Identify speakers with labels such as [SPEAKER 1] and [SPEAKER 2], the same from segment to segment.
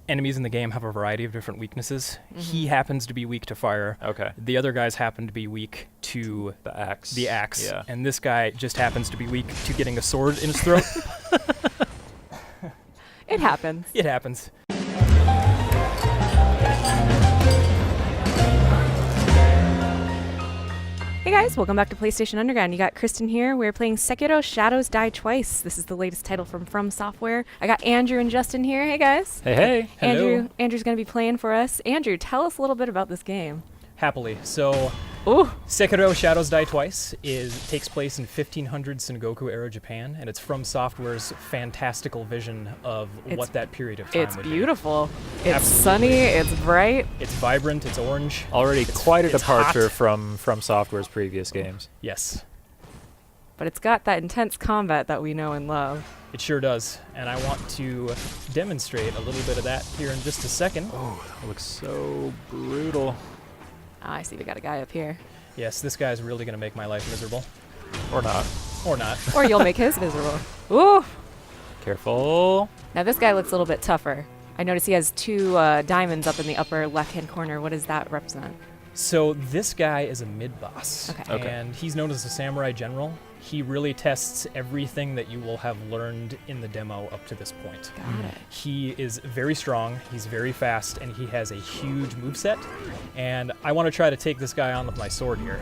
[SPEAKER 1] Enemies in the game have a variety of different weaknesses. He happens to be weak to fire.
[SPEAKER 2] Okay.
[SPEAKER 1] The other guys happen to be weak to
[SPEAKER 2] The axe.
[SPEAKER 1] Yeah. And this guy just happens to be weak to getting a sword in his throat.
[SPEAKER 3] It happens.
[SPEAKER 1] It happens.
[SPEAKER 3] Hey guys, welcome back to PlayStation Underground. You got Kristen here. We're playing Sekiro Shadows Die Twice. This is the latest title from Software. I got Andrew and Justin here. Hey guys.
[SPEAKER 2] Hey, hey.
[SPEAKER 1] Hello.
[SPEAKER 3] Andrew's going to be playing for us. Andrew, tell us a little bit about this game.
[SPEAKER 1] Happily. So,
[SPEAKER 3] Ooh.
[SPEAKER 1] Sekiro Shadows Die Twice takes place in 1500 Sengoku era Japan, and it's from Software's fantastical vision of what that period of time
[SPEAKER 3] It's
[SPEAKER 1] would
[SPEAKER 3] beautiful. It's
[SPEAKER 1] Absolutely.
[SPEAKER 3] sunny. It's bright.
[SPEAKER 1] It's vibrant. It's orange.
[SPEAKER 2] Already quite a
[SPEAKER 1] it's
[SPEAKER 2] departure
[SPEAKER 1] hot.
[SPEAKER 2] from Software's previous games.
[SPEAKER 1] Yes,
[SPEAKER 3] But it's got that intense combat that we know and love.
[SPEAKER 1] it sure does. And I want to demonstrate a little bit of that here in just a second.
[SPEAKER 2] Oh, that looks so brutal.
[SPEAKER 3] Ah, I see we got a guy up here.
[SPEAKER 1] Yes, this guy's really going to make my life miserable.
[SPEAKER 2] Or not.
[SPEAKER 1] Or not.
[SPEAKER 3] Or you'll make his miserable. Ooh.
[SPEAKER 2] Careful.
[SPEAKER 3] Now this guy looks a little bit tougher. I notice he has two diamonds up in the upper left-hand corner. What does that represent?
[SPEAKER 1] So this guy is a mid-boss,
[SPEAKER 3] Okay.
[SPEAKER 1] and he's known as a samurai general. He really tests everything that you will have learned in the demo up to this point.
[SPEAKER 3] Got it.
[SPEAKER 1] He is very strong, he's very fast, and he has a huge moveset. And I want to try to take this guy on with my sword here.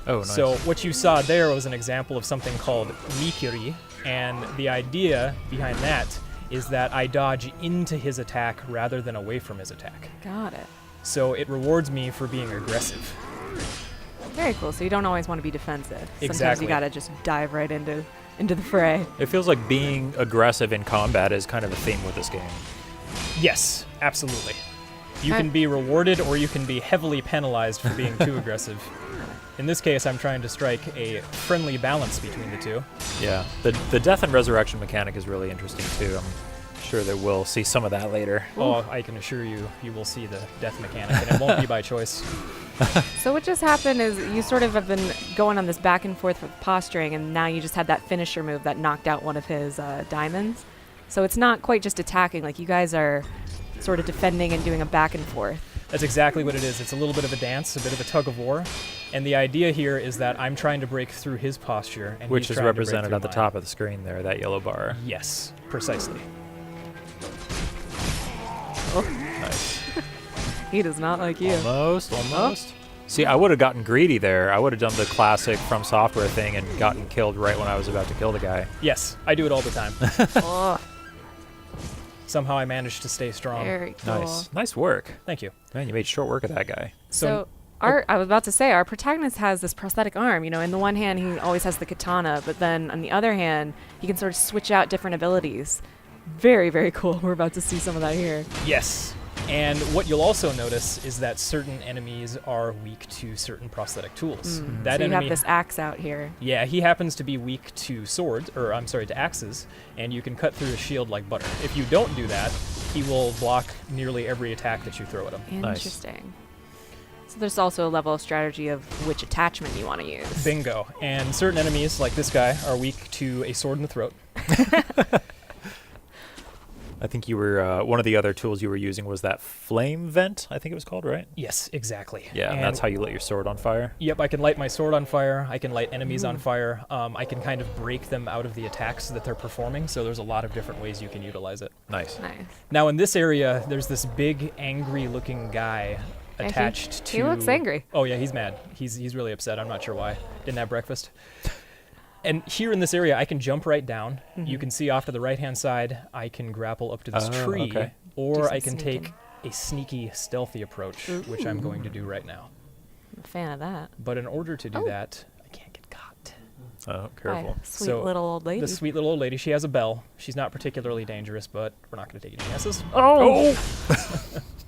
[SPEAKER 2] Oh, nice.
[SPEAKER 1] So what you saw there was an example of something called Mikiri, and the idea behind that is that I dodge into his attack rather than away from his attack.
[SPEAKER 3] Got it.
[SPEAKER 1] So it rewards me for being aggressive.
[SPEAKER 3] Very cool. So you don't always want to be defensive. Sometimes
[SPEAKER 1] Exactly.
[SPEAKER 3] you gotta just dive right into the fray.
[SPEAKER 2] It feels like being aggressive in combat is kind of a theme with this game.
[SPEAKER 1] Yes, absolutely. You
[SPEAKER 3] I-
[SPEAKER 1] can be rewarded or you can be heavily penalized for being too aggressive. In this case, I'm trying to strike a friendly balance between the two.
[SPEAKER 2] Yeah. The death and resurrection mechanic is really interesting too. I'm sure that we'll see some of that later.
[SPEAKER 1] Oh, I can assure you, you will see the death mechanic, and it won't be by choice.
[SPEAKER 3] So what just happened is you sort of have been going on this back and forth with posturing, and now you just had that finisher move that knocked out one of his diamonds. So it's not quite just attacking. Like you guys are sort of defending and doing a back and forth.
[SPEAKER 1] That's exactly what it is. It's a little bit of a dance, a bit of a tug of war. And the idea here is that I'm trying to break through his posture, and
[SPEAKER 2] Which
[SPEAKER 1] he's
[SPEAKER 2] is
[SPEAKER 1] trying to break
[SPEAKER 2] represented
[SPEAKER 1] through
[SPEAKER 2] at the
[SPEAKER 1] mine.
[SPEAKER 2] top of the screen there, that yellow bar.
[SPEAKER 1] Yes, precisely.
[SPEAKER 2] Nice.
[SPEAKER 3] He does not like you.
[SPEAKER 2] Almost. See, I would have gotten greedy there. I would have done the classic From Software thing and gotten killed right when I was about to kill the guy.
[SPEAKER 1] Yes, I do it all the time.
[SPEAKER 3] Oh,
[SPEAKER 1] Somehow I managed to stay strong.
[SPEAKER 3] very cool.
[SPEAKER 2] Nice work.
[SPEAKER 1] Thank you.
[SPEAKER 2] Man, you made short work of that guy.
[SPEAKER 3] So I was about to say, our protagonist has this prosthetic arm. You know, in the one hand, he always has the katana, but then on the other hand, he can sort of switch out different abilities. Very, very cool. We're about to see some of that here.
[SPEAKER 1] Yes. And what you'll also notice is that certain enemies are weak to certain prosthetic tools. That
[SPEAKER 3] So you
[SPEAKER 1] enemy,
[SPEAKER 3] have this axe out here.
[SPEAKER 1] yeah, he happens to be weak to swords, or I'm sorry, to axes, and you can cut through his shield like butter. If you don't do that, he will block nearly every attack that you throw at him.
[SPEAKER 2] Nice.
[SPEAKER 3] Interesting. So there's also a level of strategy of which attachment you want to use.
[SPEAKER 1] Bingo. And certain enemies, like this guy, are weak to a sword in the throat.
[SPEAKER 2] I think you were, one of the other tools you were using was that flame vent, I think it was called, right?
[SPEAKER 1] Yes, exactly.
[SPEAKER 2] Yeah, and that's how you lit your sword on fire.
[SPEAKER 1] Yep, I can light my sword on fire. I can light enemies on fire. I can kind of break them out of the attacks that they're performing, so there's a lot of different ways you can utilize it.
[SPEAKER 2] Nice.
[SPEAKER 3] Nice.
[SPEAKER 1] Now, in this area, there's this big, angry-looking guy attached to...
[SPEAKER 3] He looks angry.
[SPEAKER 1] Oh, yeah, he's mad. He's really upset. I'm not sure why. Didn't have breakfast. And here in this area, I can jump right down. You can see off to the right-hand side, I can grapple up to this tree,
[SPEAKER 2] okay.
[SPEAKER 1] or
[SPEAKER 3] Do some
[SPEAKER 1] I can
[SPEAKER 3] sneaking.
[SPEAKER 1] take a sneaky, stealthy approach, which I'm going to do right now.
[SPEAKER 3] I'm a fan of that.
[SPEAKER 1] But in order to do
[SPEAKER 3] Oh.
[SPEAKER 1] that, I can't get caught.
[SPEAKER 2] Oh, careful.
[SPEAKER 3] Hi, sweet
[SPEAKER 1] So,
[SPEAKER 3] little old lady.
[SPEAKER 1] The sweet little old lady, she has a bell. She's not particularly dangerous, but we're not going to take any chances.
[SPEAKER 3] Oh!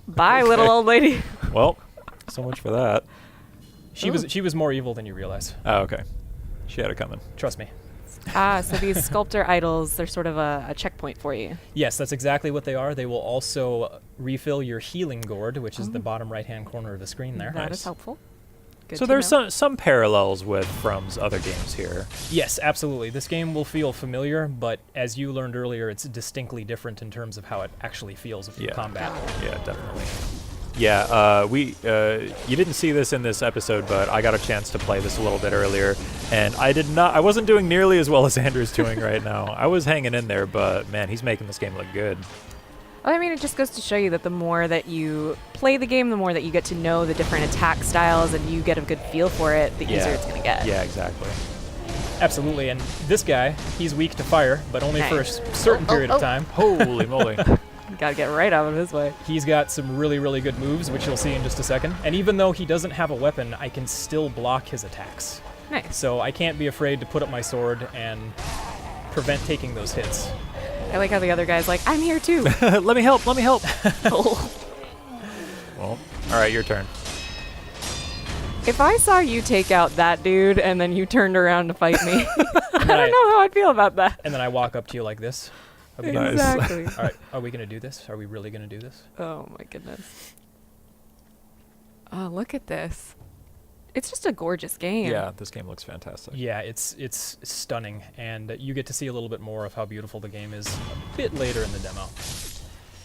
[SPEAKER 3] Bye, little old lady.
[SPEAKER 2] Well, so much for that.
[SPEAKER 1] She was more evil than you realize.
[SPEAKER 2] Oh, okay. She had it coming.
[SPEAKER 1] Trust me.
[SPEAKER 3] So these sculptor idols, they're sort of a checkpoint for you.
[SPEAKER 1] Yes, that's exactly what they are. They will also refill your healing gourd, which is the bottom right-hand corner of the screen there.
[SPEAKER 3] That
[SPEAKER 2] Nice.
[SPEAKER 3] is helpful. Good
[SPEAKER 2] So
[SPEAKER 3] to
[SPEAKER 2] there's
[SPEAKER 3] know.
[SPEAKER 2] some parallels with From's other games here.
[SPEAKER 1] Yes, absolutely. This game will feel familiar, but as you learned earlier, it's distinctly different in terms of how it actually feels in combat.
[SPEAKER 2] Yeah, definitely. Yeah, you didn't see this in this episode, but I got a chance to play this a little bit earlier, and I wasn't doing nearly as well as Andrew's doing right now. I was hanging in there, but man, he's making this game look good.
[SPEAKER 3] Well, I mean, it just goes to show you that the more that you play the game, the more that you get to know the different attack styles and you get a good feel for it, the easier it's going to get.
[SPEAKER 2] Yeah, exactly.
[SPEAKER 1] Absolutely, and this guy, he's weak to fire, but only for a certain period of time.
[SPEAKER 2] Holy moly.
[SPEAKER 3] Gotta get right out of his way.
[SPEAKER 1] He's got some really, really good moves, which you'll see in just a second. And even though he doesn't have a weapon, I can still block his attacks.
[SPEAKER 3] Nice.
[SPEAKER 1] So I can't be afraid to put up my sword and prevent taking those hits.
[SPEAKER 3] I like how the other guy's like, I'm here too.
[SPEAKER 2] Let me help, let me help.
[SPEAKER 3] Oh.
[SPEAKER 2] Well, all right, your turn.
[SPEAKER 3] If I saw you take out that dude and then you turned around to fight me, I don't know how I'd feel about that.
[SPEAKER 1] And then I walk up to you like this. Are we gonna,
[SPEAKER 3] Exactly.
[SPEAKER 1] all right, are we going to do this? Are we really going to do this?
[SPEAKER 3] Oh my goodness. Oh, look at this. It's just a gorgeous game.
[SPEAKER 2] Yeah, this game looks fantastic.
[SPEAKER 1] Yeah, it's stunning, and you get to see a little bit more of how beautiful the game is a bit later in the demo.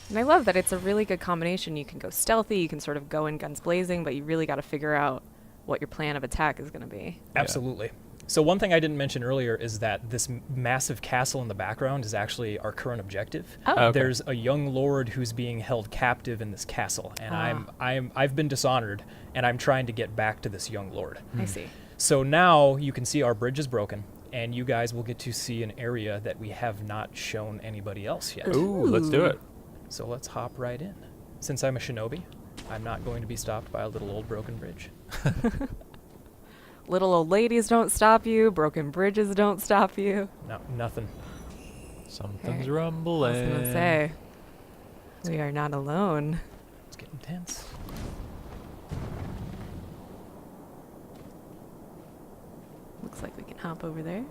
[SPEAKER 3] And I love that it's a really good combination. You can go stealthy, you can sort of go in guns blazing, but you really got to figure out what your plan of attack is going to be.
[SPEAKER 1] Absolutely. So one thing I didn't mention earlier is that this massive castle in the background is actually our current objective.
[SPEAKER 3] Oh.
[SPEAKER 2] Okay.
[SPEAKER 1] There's a young lord who's being held captive in this castle, and I've been dishonored, and I'm trying to get back to this young lord.
[SPEAKER 3] I see.
[SPEAKER 1] So now you can see our bridge is broken, and you guys will get to see an area that we have not shown anybody else yet.
[SPEAKER 2] Ooh, let's do it.
[SPEAKER 1] So let's hop right in. Since I'm a shinobi, I'm not going to be stopped by a little old broken bridge.
[SPEAKER 3] Little old ladies don't stop you. Broken bridges don't stop you.
[SPEAKER 1] No, nothing.
[SPEAKER 2] Something's
[SPEAKER 3] Okay.
[SPEAKER 2] rumbling.
[SPEAKER 3] I was going to say, we are not alone.
[SPEAKER 1] It's getting tense.
[SPEAKER 3] Looks like we can hop over there.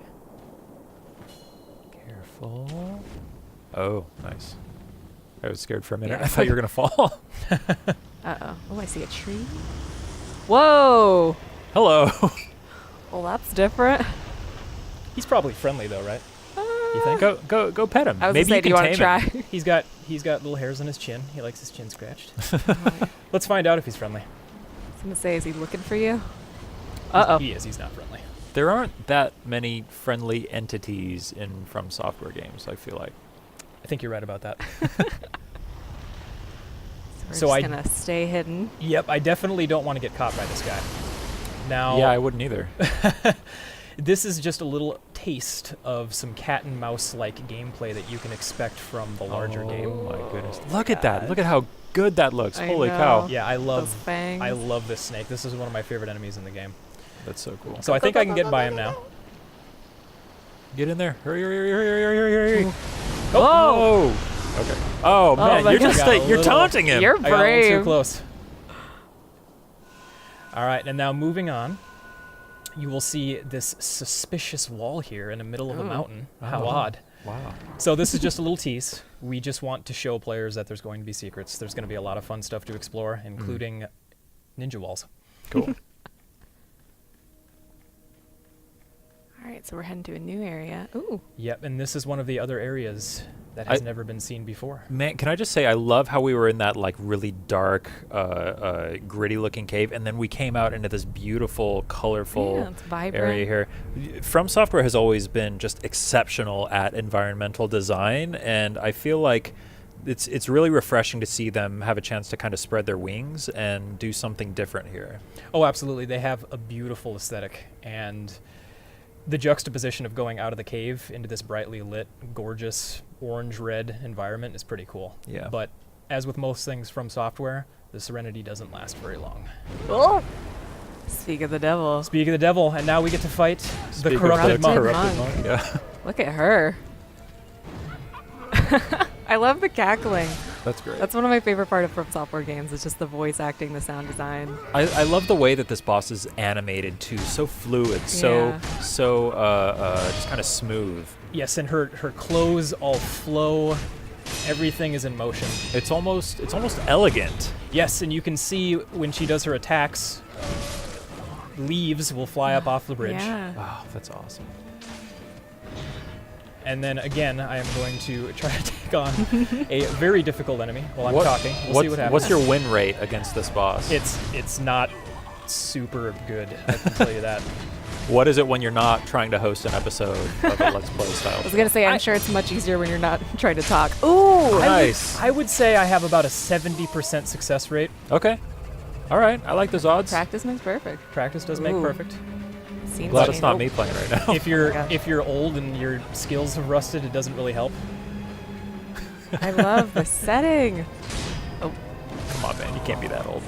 [SPEAKER 2] Careful. Oh, nice. I was scared for a minute.
[SPEAKER 3] Yeah.
[SPEAKER 2] I thought you were going to fall.
[SPEAKER 3] Uh-oh. Oh, I see a tree. Whoa!
[SPEAKER 2] Hello.
[SPEAKER 3] Well, that's different.
[SPEAKER 1] He's probably friendly though, right?
[SPEAKER 2] You think? Go pet him.
[SPEAKER 3] I was
[SPEAKER 2] Maybe
[SPEAKER 3] gonna say, do you want
[SPEAKER 2] tame
[SPEAKER 3] to try?
[SPEAKER 2] him.
[SPEAKER 1] He's got little hairs on his chin. He likes his chin scratched. Let's find out if he's friendly.
[SPEAKER 3] I was going to say, is he looking for you? Uh-oh.
[SPEAKER 1] He is. He's not friendly.
[SPEAKER 2] There aren't that many friendly entities in From Software games, I feel like.
[SPEAKER 1] I think you're right about that.
[SPEAKER 3] We're
[SPEAKER 1] So
[SPEAKER 3] just going to stay hidden.
[SPEAKER 1] Yep, I definitely don't want to get caught by this guy. Now,
[SPEAKER 2] Yeah, I wouldn't either.
[SPEAKER 1] this is just a little taste of some cat and mouse-like gameplay that you can expect from the larger game.
[SPEAKER 2] Oh my goodness. Look at that. Look at how good that looks.
[SPEAKER 3] I
[SPEAKER 2] Holy
[SPEAKER 3] know.
[SPEAKER 2] cow.
[SPEAKER 1] Yeah,
[SPEAKER 3] Those fangs.
[SPEAKER 1] I love this snake. This is one of my favorite enemies in the game.
[SPEAKER 2] That's so cool.
[SPEAKER 1] So I think I can get by him now.
[SPEAKER 2] Get in there. Hurry, hurry, hurry, hurry, hurry, hurry, hurry.
[SPEAKER 3] Oh!
[SPEAKER 2] Oh! Okay. Oh, man,
[SPEAKER 3] my
[SPEAKER 2] you're just
[SPEAKER 1] God.
[SPEAKER 2] you're taunting him.
[SPEAKER 3] You're
[SPEAKER 1] I got a little too
[SPEAKER 3] brave.
[SPEAKER 1] close. All right, and now moving on, you will see this suspicious wall here in the middle of a
[SPEAKER 3] Oh.
[SPEAKER 1] mountain. How
[SPEAKER 2] Oh.
[SPEAKER 1] odd.
[SPEAKER 2] Wow.
[SPEAKER 1] So this is just a little tease. We just want to show players that there's going to be secrets. There's going to be a lot of fun stuff to explore, including ninja walls.
[SPEAKER 2] Cool.
[SPEAKER 3] All right, so we're heading to a new area. Ooh.
[SPEAKER 1] Yep, and this is one of the other areas that has
[SPEAKER 2] I-
[SPEAKER 1] never been seen before.
[SPEAKER 2] Man, can I just say I love how we were in that like really dark, gritty-looking cave, and then we came out into this beautiful, colorful
[SPEAKER 3] Yeah, it's vibrant.
[SPEAKER 2] area here. From Software has always been just exceptional at environmental design, and I feel like it's really refreshing to see them have a chance to kind of spread their wings and do something different here.
[SPEAKER 1] Oh, absolutely. They have a beautiful aesthetic, and the juxtaposition of going out of the cave into this brightly lit, gorgeous orange-red environment is pretty cool.
[SPEAKER 2] Yeah.
[SPEAKER 1] But as with most things from Software, the serenity doesn't last very long.
[SPEAKER 3] Oh! Speak of the devil.
[SPEAKER 1] Speak of the devil, and now we get to fight the
[SPEAKER 2] Speak of
[SPEAKER 1] corrupted
[SPEAKER 3] the
[SPEAKER 1] monk.
[SPEAKER 3] corrupted
[SPEAKER 2] monk, yeah.
[SPEAKER 3] Look at her. I love the cackling.
[SPEAKER 2] That's great.
[SPEAKER 3] That's one of my favorite part of From Software games. It's just the voice acting, the sound design.
[SPEAKER 2] I love the way that this boss is animated too, so fluid,
[SPEAKER 3] Yeah.
[SPEAKER 2] so just kind of smooth.
[SPEAKER 1] Yes, and her clothes all flow. Everything is in motion.
[SPEAKER 2] It's almost elegant.
[SPEAKER 1] Yes, and you can see when she does her attacks, leaves will fly up off the bridge.
[SPEAKER 3] Yeah.
[SPEAKER 2] Oh, that's awesome.
[SPEAKER 1] And then again, I am going to try to take on a very difficult enemy while I'm talking. We'll see what happens.
[SPEAKER 2] What's your win rate against this boss?
[SPEAKER 1] It's not super good, I can tell you that.
[SPEAKER 2] What is it when you're not trying to host an episode of a Let's Play style?
[SPEAKER 3] I was gonna say, I'm sure it's much easier when you're not trying to talk. Ooh,
[SPEAKER 2] Nice.
[SPEAKER 1] I would say I have about a 70% success rate.
[SPEAKER 2] Okay. All right. I like those odds.
[SPEAKER 3] practice makes perfect.
[SPEAKER 1] Practice does make
[SPEAKER 3] Ooh.
[SPEAKER 1] perfect.
[SPEAKER 3] Seems
[SPEAKER 2] Glad
[SPEAKER 3] like-
[SPEAKER 2] it's not me playing right now.
[SPEAKER 1] If you're
[SPEAKER 3] gosh.
[SPEAKER 1] if you're old and your skills have rusted, it doesn't really help.
[SPEAKER 3] I love the setting.
[SPEAKER 2] Come on, man. You can't be that old.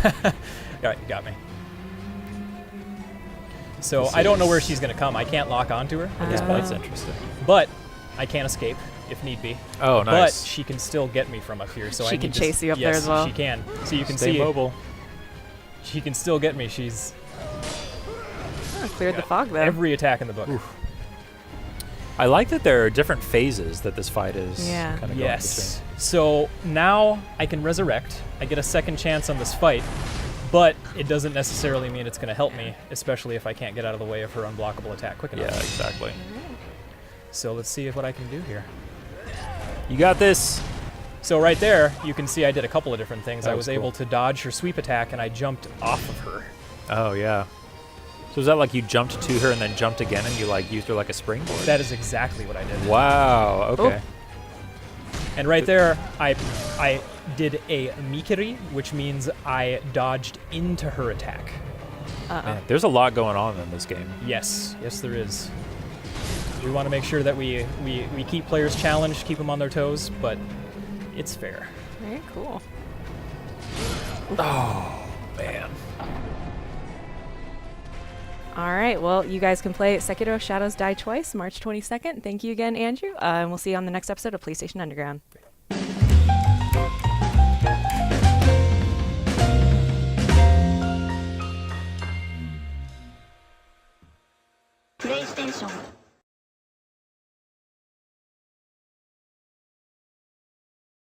[SPEAKER 1] All right, you got me. So
[SPEAKER 2] This
[SPEAKER 1] I don't know where
[SPEAKER 2] is-
[SPEAKER 1] she's gonna come. I can't lock onto her at this
[SPEAKER 3] Yeah.
[SPEAKER 1] point,
[SPEAKER 2] That's interesting.
[SPEAKER 1] but I can escape if need be.
[SPEAKER 2] Oh, nice.
[SPEAKER 1] But she can still get me from up here. So
[SPEAKER 3] She
[SPEAKER 1] I
[SPEAKER 3] can
[SPEAKER 1] need to
[SPEAKER 3] chase you up there
[SPEAKER 1] yes,
[SPEAKER 3] as well.
[SPEAKER 1] She can. So you can
[SPEAKER 2] Stay
[SPEAKER 1] see
[SPEAKER 2] mobile.
[SPEAKER 1] she can still get me. She's
[SPEAKER 3] Oh, cleared the fog there.
[SPEAKER 1] every attack in the book.
[SPEAKER 2] I like that there are different phases that this fight is
[SPEAKER 3] Yeah.
[SPEAKER 2] kind of going
[SPEAKER 1] Yes. So now I can resurrect. I get a second chance on this fight, but it doesn't necessarily mean it's going to help me, especially if I can't get out of the way of her unblockable attack quick
[SPEAKER 2] between.
[SPEAKER 1] enough.
[SPEAKER 2] Yeah, exactly.
[SPEAKER 1] So let's see what I can do here.
[SPEAKER 2] You got this.
[SPEAKER 1] So right there, you can see I did a couple of different things.
[SPEAKER 2] That
[SPEAKER 1] I
[SPEAKER 2] was
[SPEAKER 1] was
[SPEAKER 2] cool.
[SPEAKER 1] able to dodge her sweep attack, and I jumped off of her.
[SPEAKER 2] Oh, yeah. So is that like you jumped to her and then jumped again and you like used her like a springboard?
[SPEAKER 1] That is exactly what I did.
[SPEAKER 2] Wow. Okay.
[SPEAKER 1] And right there, I did a mikiri, which means I dodged into her attack.
[SPEAKER 2] Man, there's a lot going on in this game.
[SPEAKER 1] Yes, yes there is. We want to make sure that we keep players challenged, keep them on their toes, but it's fair.
[SPEAKER 3] Very cool.
[SPEAKER 2] Oh, man.
[SPEAKER 3] All right, well, you guys can play Sekiro Shadows Die Twice, March 22nd. Thank you again, Andrew. And we'll see you on the next episode of PlayStation Underground.
[SPEAKER 4] PlayStation